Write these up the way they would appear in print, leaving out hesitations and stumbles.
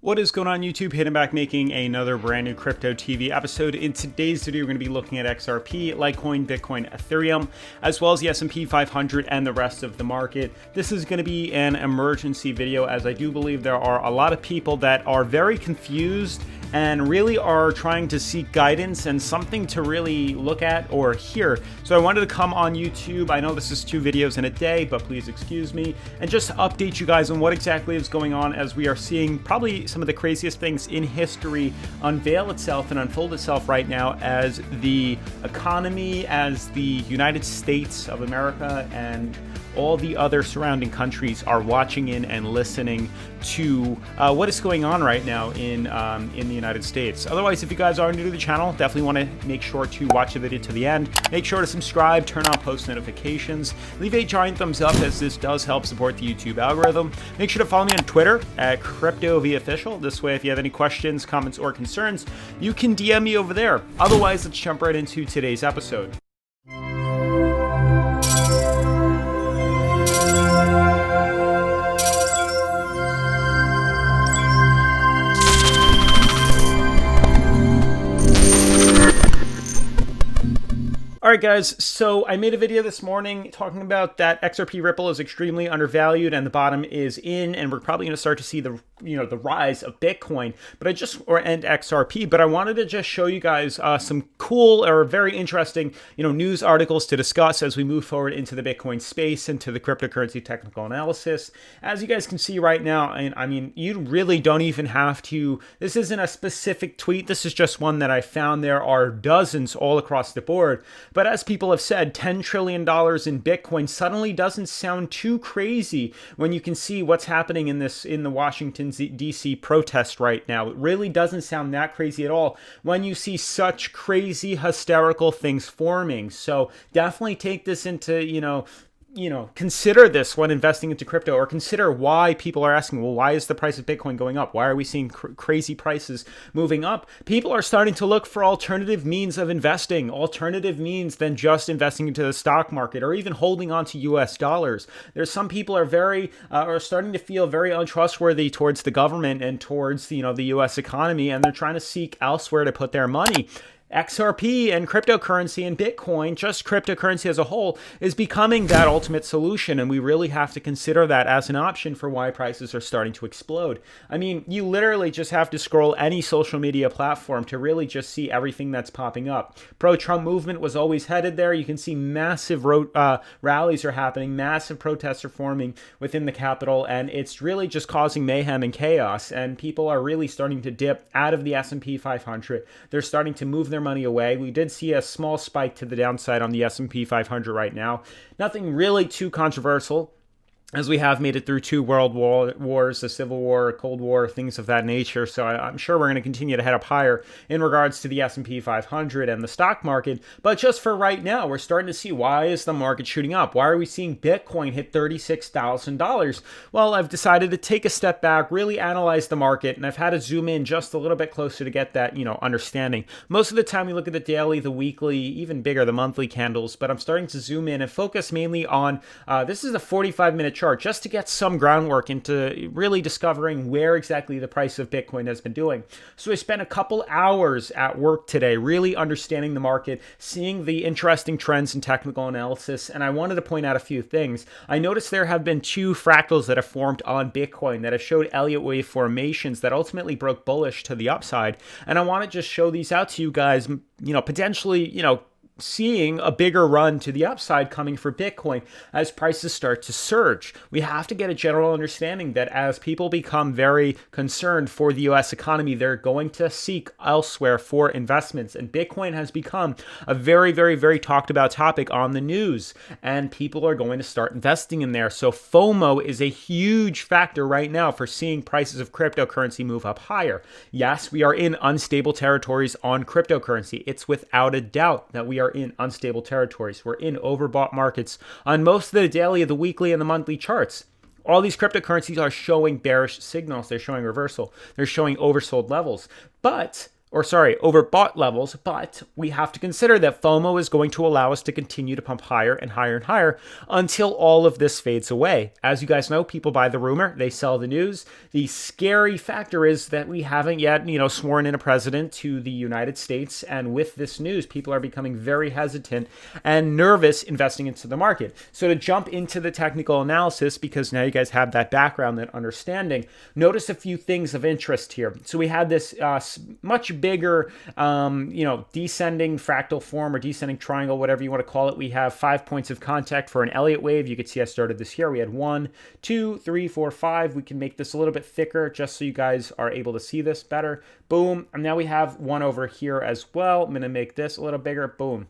What is going on YouTube? Hidden back making another brand new Crypto TV episode. In today's video, we're going to be looking at XRP, Litecoin, Bitcoin, Ethereum, as well as the S&P 500 and the rest of the market. This is going to be an emergency video, as I do believe there are a lot of people that are very confused and really are trying to seek guidance and something to really look at or hear. So I wanted to come on YouTube. I know this is 2 videos in a day, but please excuse me, and just update you guys on what exactly is going on, as we are seeing probably some of the craziest things in history unveil itself and unfold itself right now, as the economy, as the United States of America and all the other surrounding countries are watching in and listening to what is going on right now in the United States. Otherwise, if you guys are new to the channel, definitely want to make sure to watch the video to the end. Make sure to subscribe, turn on post notifications, leave a giant thumbs up, as this does help support the YouTube algorithm. Make sure to follow me on Twitter at CryptoVOfficial. This way, if you have any questions, comments, or concerns, you can DM me over there. Otherwise, let's jump right into today's episode. Alright guys, so I made a video this morning talking about that XRP Ripple is extremely undervalued and the bottom is in, and we're probably going to start to see the the rise of Bitcoin, and XRP. But I wanted to just show you guys some cool or very interesting news articles to discuss as we move forward into the Bitcoin space, into the cryptocurrency technical analysis. As you guys can see right now, and I mean, you really don't even have to. This isn't a specific tweet. This is just one that I found. There are dozens all across the board. But as people have said, $10 trillion in Bitcoin suddenly doesn't sound too crazy when you can see what's happening in the Washington D.C. protest right now. It really doesn't sound that crazy at all when you see such crazy, hysterical things forming. So definitely take this into, consider this when investing into crypto, or consider why people are asking, well, why is the price of Bitcoin going up? Why are we seeing crazy prices moving up? People are starting to look for alternative means of investing, alternative means than just investing into the stock market or even holding on to US dollars. There's some people are starting to feel very untrustworthy towards the government and towards, the US economy, and they're trying to seek elsewhere to put their money. XRP and cryptocurrency and Bitcoin, just cryptocurrency as a whole, is becoming that ultimate solution, and we really have to consider that as an option for why prices are starting to explode. I mean, you literally just have to scroll any social media platform to really just see everything that's popping up. Pro-Trump movement was always headed there. You can see massive rallies are happening, massive protests are forming within the Capitol, and it's really just causing mayhem and chaos, and people are really starting to dip out of the S&P 500. They're starting to move their money away. We did see a small spike to the downside on the S&P 500 right now. Nothing really too controversial, as we have made it through 2 world wars, the Civil War, Cold War, things of that nature. So I'm sure we're going to continue to head up higher in regards to the S&P 500 and the stock market. But just for right now, we're starting to see, why is the market shooting up? Why are we seeing Bitcoin hit $36,000? Well, I've decided to take a step back, really analyze the market, and I've had to zoom in just a little bit closer to get that, understanding. Most of the time we look at the daily, the weekly, even bigger, the monthly candles, but I'm starting to zoom in and focus mainly on, this is a 45-minute chart, just to get some groundwork into really discovering where exactly the price of Bitcoin has been doing. So I spent a couple hours at work today really understanding the market, seeing the interesting trends in technical analysis, and I wanted to point out a few things. I noticed there have been 2 fractals that have formed on Bitcoin that have showed Elliott wave formations that ultimately broke bullish to the upside, and I want to just show these out to you guys, potentially, seeing a bigger run to the upside coming for Bitcoin as prices start to surge. We have to get a general understanding that as people become very concerned for the US economy, they're going to seek elsewhere for investments. And Bitcoin has become a very, very, very talked about topic on the news, and people are going to start investing in there. So FOMO is a huge factor right now for seeing prices of cryptocurrency move up higher. Yes, we are in unstable territories on cryptocurrency. It's without a doubt that we are in unstable territories. We're in overbought markets on most of the daily, the weekly, and the monthly charts. All these cryptocurrencies are showing bearish signals. They're showing reversal. They're showing oversold levels. But overbought levels, but we have to consider that FOMO is going to allow us to continue to pump higher and higher and higher until all of this fades away. As you guys know, people buy the rumor, they sell the news. The scary factor is that we haven't yet, sworn in a president to the United States, and with this news, people are becoming very hesitant and nervous investing into the market. So to jump into the technical analysis, because now you guys have that background, that understanding, notice a few things of interest here. So we had this much bigger, descending fractal form or descending triangle, whatever you want to call it. We have 5 points of contact for an Elliott wave. You could see I started this here. We had 1, 2, 3, 4, 5. We can make this a little bit thicker just so you guys are able to see this better. Boom. And now we have one over here as well. I'm going to make this a little bigger. Boom.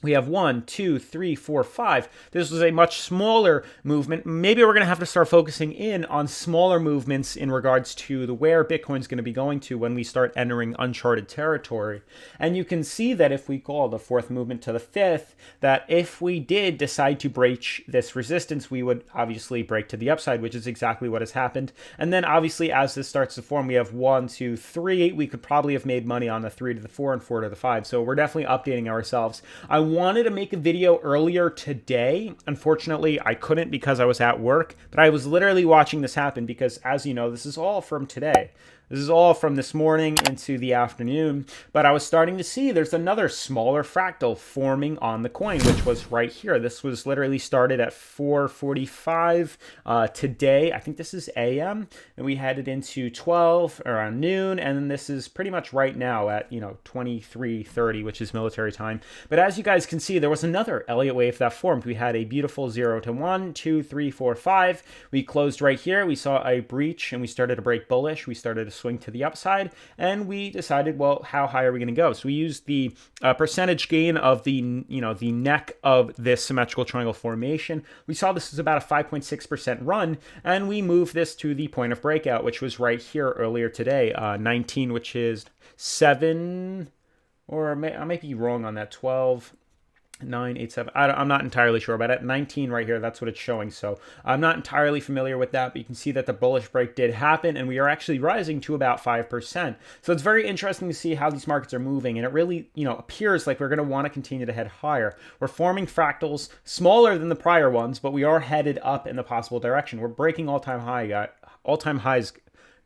We have 1, 2, 3, 4, 5. This was a much smaller movement. Maybe we're going to have to start focusing in on smaller movements in regards to where Bitcoin's going to be going to when we start entering uncharted territory. And you can see that if we call the fourth movement to the fifth, that if we did decide to breach this resistance, we would obviously break to the upside, which is exactly what has happened. And then obviously as this starts to form, we have 1, 2, 3. We could probably have made money on the 3 to the 4 and 4 to the 5. So we're definitely updating ourselves. I wanted to make a video earlier today. Unfortunately, I couldn't because I was at work, but I was literally watching this happen because, as you know, this is all from today. This is all from this morning into the afternoon, but I was starting to see there's another smaller fractal forming on the coin, which was right here. This was literally started at 4:45 today. I think this is AM, and we headed into 12 around noon, and then this is pretty much right now at 23:30, which is military time. But as you guys can see, there was another Elliott wave that formed. We had a beautiful 0 to 1, 2, 3, 4, 5. We closed right here. We saw a breach, and we started to break bullish. We started to swing to the upside, and we decided, well, how high are we going to go? So we used the percentage gain of the the neck of this symmetrical triangle formation. We saw this is about a 5.6% run, and we moved this to the point of breakout, which was right here earlier today, 19, which is 7, or I might be wrong on that, 12. 987. I'm not entirely sure about it. 19 right here, that's what it's showing. So I'm not entirely familiar with that, but you can see that the bullish break did happen, and we are actually rising to about 5%. So it's very interesting to see how these markets are moving, and it really, appears like we're going to want to continue to head higher. We're forming fractals smaller than the prior ones, but we are headed up in the possible direction. We're breaking all-time highs,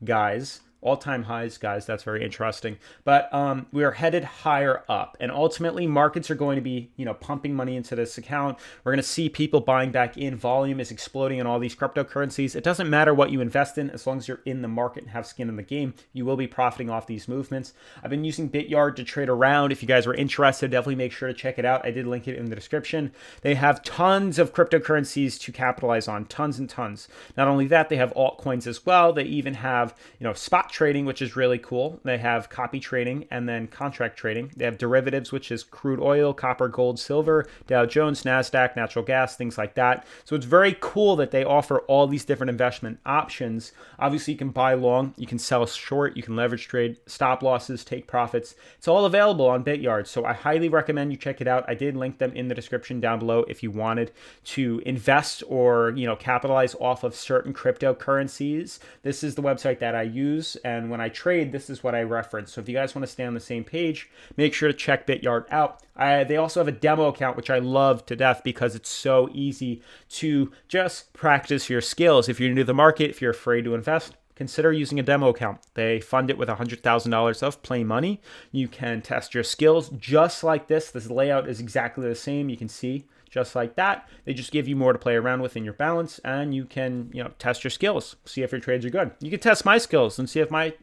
guys. All-time highs, guys. That's very interesting. But we are headed higher up, and ultimately markets are going to be, pumping money into this account. We're going to see people buying back in. Volume is exploding in all these cryptocurrencies. It doesn't matter what you invest in, as long as you're in the market and have skin in the game, you will be profiting off these movements. I've been using Bityard to trade around. If you guys are interested, definitely make sure to check it out. I did link it in the description. They have tons of cryptocurrencies to capitalize on, tons and tons. Not only that, they have altcoins as well. They even have, spot trading, which is really cool. They have copy trading and then contract trading. They have derivatives, which is crude oil, copper, gold, silver, Dow Jones, NASDAQ, natural gas, things like that. So it's very cool that they offer all these different investment options. Obviously, you can buy long, you can sell short, you can leverage trade, stop losses, take profits. It's all available on Bityard. So I highly recommend you check it out. I did link them in the description down below if you wanted to invest or, capitalize off of certain cryptocurrencies. This is the website that I use, and when I trade, this is what I reference. So if you guys want to stay on the same page, make sure to check Bityard out. They also have a demo account, which I love to death because it's so easy to just practice your skills. If you're new to the market, if you're afraid to invest, consider using a demo account. They fund it with $100,000 of play money. You can test your skills just like this. This layout is exactly the same. You can see just like that. They just give you more to play around with in your balance, and you can, test your skills, see if your trades are good. You can test my skills and see if my,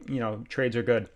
trades are good.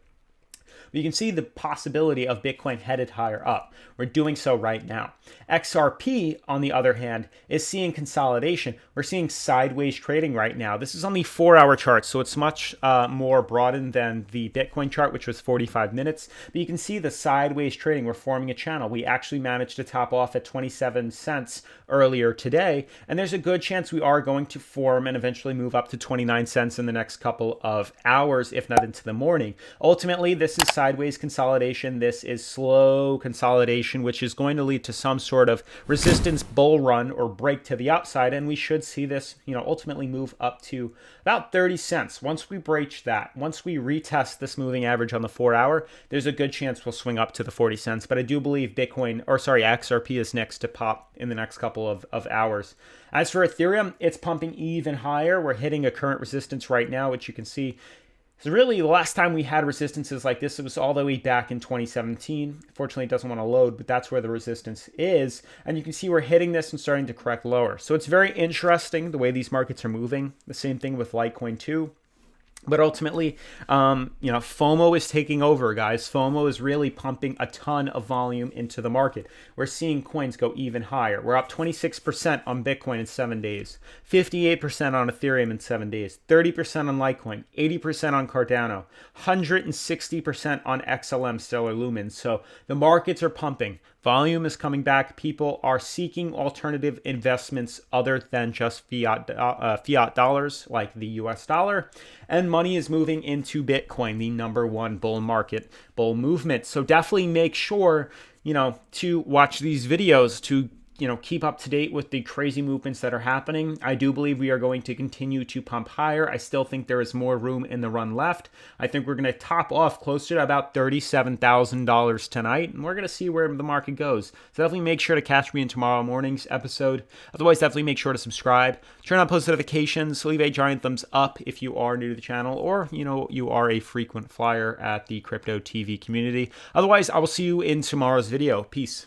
But you can see the possibility of Bitcoin headed higher up. We're doing so right now. XRP, on the other hand, is seeing consolidation. We're seeing sideways trading right now. This is on the 4-hour chart, so it's much more broadened than the Bitcoin chart, which was 45 minutes. But you can see the sideways trading. We're forming a channel. We actually managed to top off at 27 cents earlier today, and there's a good chance we are going to form and eventually move up to 29 cents in the next couple of hours, if not into the morning. Ultimately, this is sideways consolidation. This is slow consolidation, which is going to lead to some sort of resistance bull run or break to the upside. And we should see this, ultimately move up to about 30 cents. Once we breach that, once we retest this moving average on the 4-hour, there's a good chance we'll swing up to the 40 cents. But I do believe XRP is next to pop in the next couple of hours. As for Ethereum, it's pumping even higher. We're hitting a current resistance right now, which you can see. So really, the last time we had resistances like this, it was all the way back in 2017. Fortunately, it doesn't want to load, but that's where the resistance is. And you can see we're hitting this and starting to correct lower. So it's very interesting the way these markets are moving. The same thing with Litecoin too. But ultimately, FOMO is taking over, guys. FOMO is really pumping a ton of volume into the market. We're seeing coins go even higher. We're up 26% on Bitcoin in 7 days, 58% on Ethereum in 7 days, 30% on Litecoin, 80% on Cardano, 160% on XLM, Stellar Lumens. So the markets are pumping. Volume is coming back. People are seeking alternative investments other than just fiat dollars like the US dollar. And money is moving into Bitcoin, the #1 bull market, bull movement. So definitely make sure, to watch these videos to keep up to date with the crazy movements that are happening. I do believe we are going to continue to pump higher. I still think there is more room in the run left. I think we're going to top off closer to about $37,000 tonight, and we're going to see where the market goes. So definitely make sure to catch me in tomorrow morning's episode. Otherwise, definitely make sure to subscribe, turn on post notifications, leave a giant thumbs up if you are new to the channel, or you are a frequent flyer at the Crypto TV community. Otherwise, I will see you in tomorrow's video. Peace.